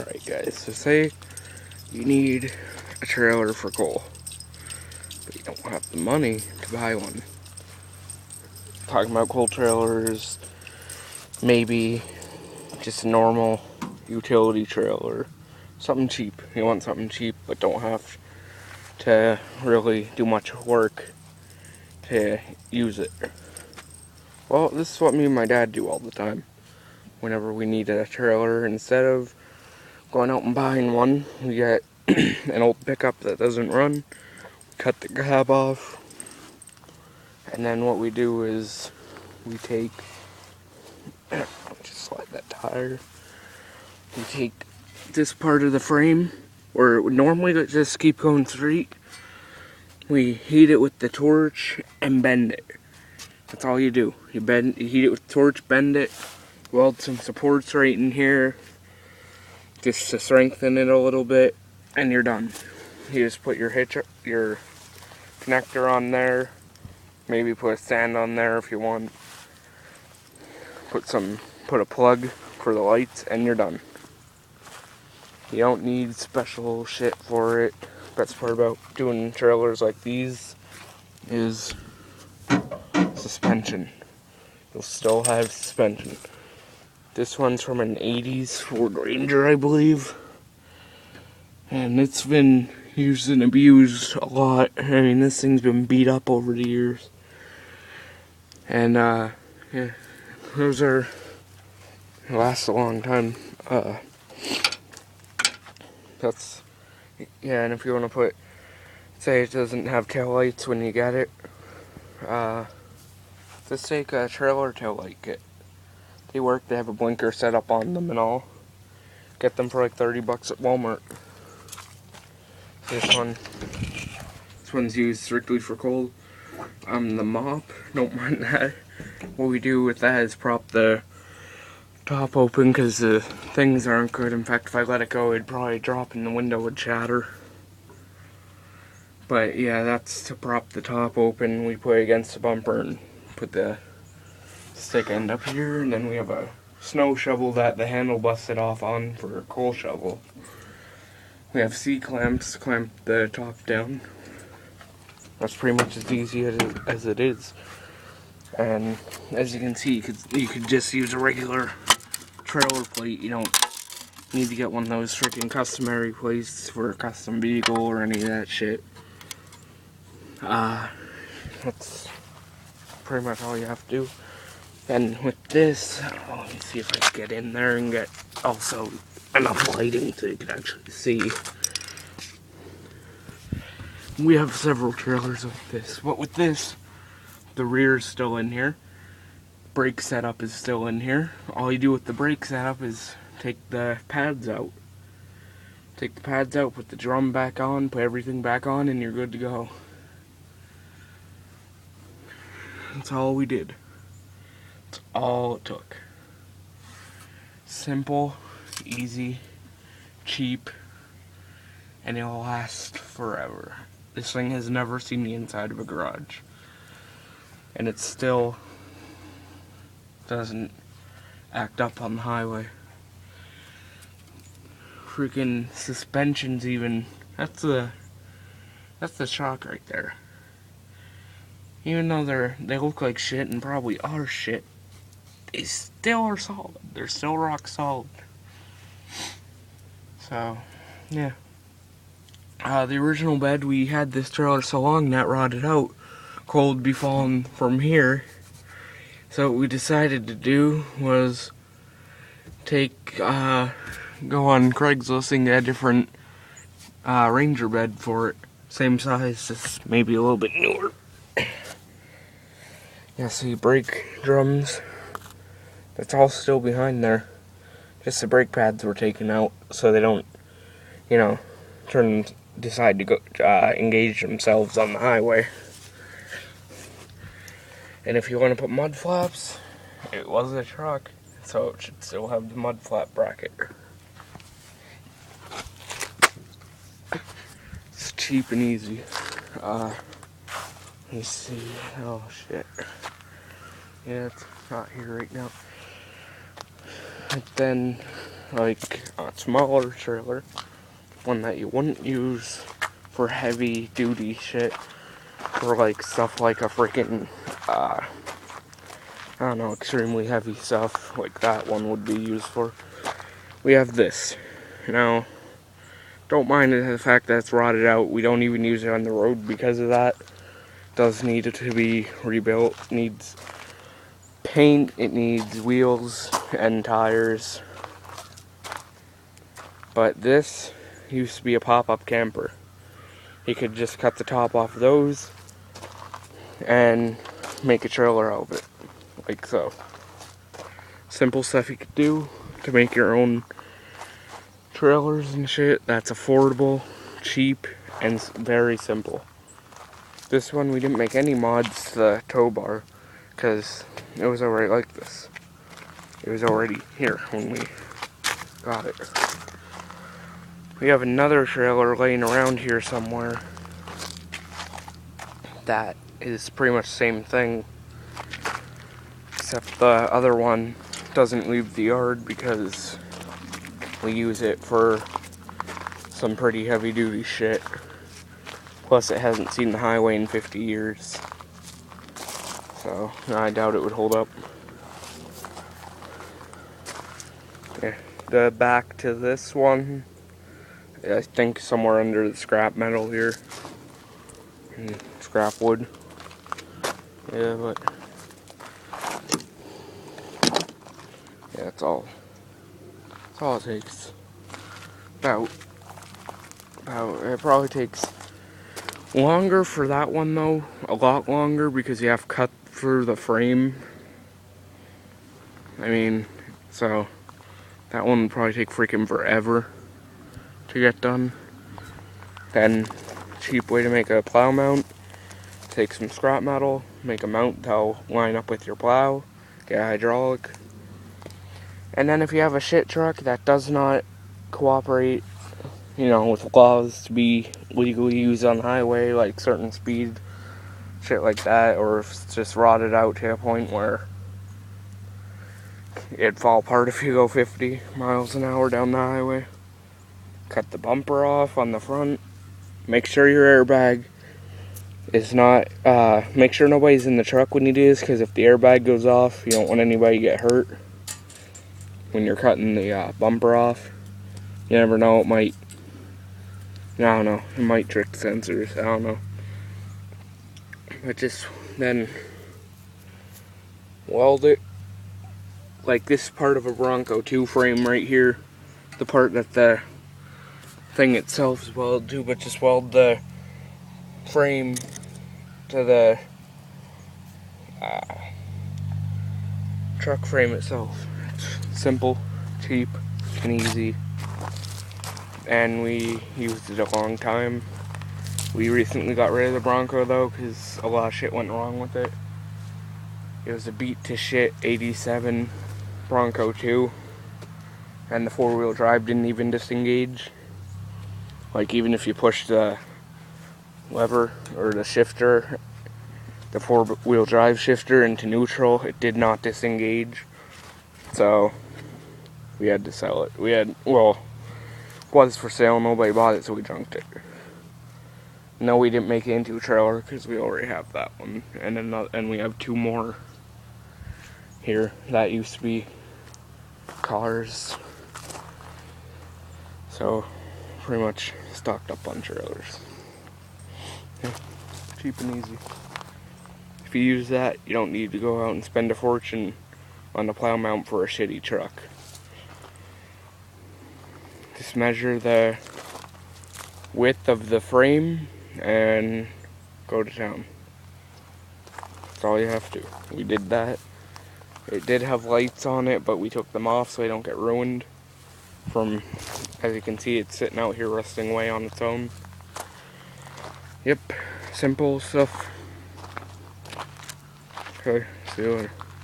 Alright guys, so say you need a trailer for coal, but you don't have the money to buy one. Talking about coal trailers, maybe just a normal utility trailer. Something cheap. You want something cheap, but don't have to really do much work to use it. Well, this is what me and my dad do all the time. Whenever we need a trailer, instead of going out and buying one, we get an old pickup that doesn't run, cut the cab off, and then what we do is we take, just slide that tire, we take this part of the frame, where it would normally just keep going straight, we heat it with the torch and bend it. That's all you do. You heat it with the torch, bend it, weld some supports right in here, just to strengthen it a little bit, and you're done. You just put your connector on there, maybe put a stand on there if you want. Put a plug for the lights, and you're done. You don't need special shit for it. Best part about doing trailers like these is suspension. You'll still have suspension. This one's from an 80s Ford Ranger, I believe. And it's been used and abused a lot. I mean, this thing's been beat up over the years. And, yeah, those last a long time. And if you want to say it doesn't have tail lights when you get it, just take a trailer tail light kit. They work, they have a blinker set up on them and all. Get them for like $30 at Walmart. This one's used strictly for cold. The mop, don't mind that. What we do with that is prop the top open because the things aren't good. In fact, if I let it go, it'd probably drop and the window would shatter. But yeah, that's to prop the top open. We put it against the bumper and put the stick end up here, and then we have a snow shovel that the handle busted off on for a coal shovel. We have C-clamps to clamp the top down. That's pretty much as easy as it is. And as you can see, you could just use a regular trailer plate. You don't need to get one of those freaking customary plates for a custom vehicle or any of that shit. That's pretty much all you have to do. And with this, let me see if I can get in there and get also enough lighting so you can actually see. We have several trailers like this, but with this, the rear is still in here. Brake setup is still in here. All you do with the brake setup is take the pads out. Take the pads out, put the drum back on, put everything back on, and you're good to go. That's all we did. That's all it took. Simple, easy, cheap, and it'll last forever. This thing has never seen the inside of a garage. And it still doesn't act up on the highway. Freaking suspensions even, that's the shock right there. Even though they look like shit and probably are shit, they still are solid. They're still rock solid. So, yeah. The original bed, we had this trailer so long that rotted out. Coal would be falling from here. So what we decided to do was go on Craigslist and get a different Ranger bed for it. Same size, just maybe a little bit newer. Yeah, so you brake drums. That's all still behind there. Just the brake pads were taken out so they don't, decide to go engage themselves on the highway. And if you want to put mud flaps, it was a truck, so it should still have the mud flap bracket. It's cheap and easy. Let me see. Oh shit. Yeah, it's not here right now. And then like a smaller trailer, one that you wouldn't use for heavy duty shit, for like stuff like a freaking, I don't know, extremely heavy stuff, like that one would be used for. We have this. Now, don't mind the fact that it's rotted out. We don't even use it on the road because of that. It does need it to be rebuilt. It needs paint, it needs wheels and tires. But this used to be a pop-up camper. You could just cut the top off of those and make a trailer out of it, like so. Simple stuff you could do to make your own trailers and shit that's affordable, cheap, and very simple. This one we didn't make any mods to the tow bar because it was already like this. It was already here when we got it. We have another trailer laying around here somewhere that is pretty much the same thing, except the other one doesn't leave the yard because we use it for some pretty heavy duty shit. Plus it hasn't seen the highway in 50 years. So I doubt it would hold up. Yeah, the back to this one, I think somewhere under the scrap metal here. And scrap wood. Yeah, but yeah, that's all it takes. About it probably takes longer for that one though, a lot longer, because you have to cut through the frame. I mean, so that one would probably take freaking forever to get done. Then, cheap way to make a plow mount: take some scrap metal, make a mount that'll line up with your plow, get a hydraulic. And then if you have a shit truck that does not cooperate, with laws to be legally used on the highway, like certain speed, shit like that, or if it's just rotted out to a point where it'd fall apart if you go 50 miles an hour down the highway. Cut the bumper off on the front. Make sure your airbag is not, make sure nobody's in the truck when you do this, because if the airbag goes off, you don't want anybody to get hurt when you're cutting the bumper off. You never know, it might, I don't know, it might trick sensors, I don't know. But just then weld it like this part of a Bronco 2 frame right here, the part that the thing itself is welded to, but just weld the frame to the truck frame itself. It's simple, cheap, and easy, and we used it a long time. We recently got rid of the Bronco though, because a lot of shit went wrong with it. It was a beat to shit 87 Bronco 2, and the 4-wheel drive didn't even disengage. Like, even if you push the lever or the shifter, the 4-wheel drive shifter, into neutral, it did not disengage. So we had to sell it. It was for sale, nobody bought it, so we junked it. No, we didn't make it into a trailer because we already have that one, and we have 2 more here that used to be cars. So pretty much stocked up on trailers. Yeah, cheap and easy. If you use that, you don't need to go out and spend a fortune on a plow mount for a shitty truck. Just measure the width of the frame and go to town. That's all you have to do. We did that. It did have lights on it, but we took them off so they don't get ruined. As you can see, it's sitting out here rusting away on its own. Yep, simple stuff. Okay, see you later.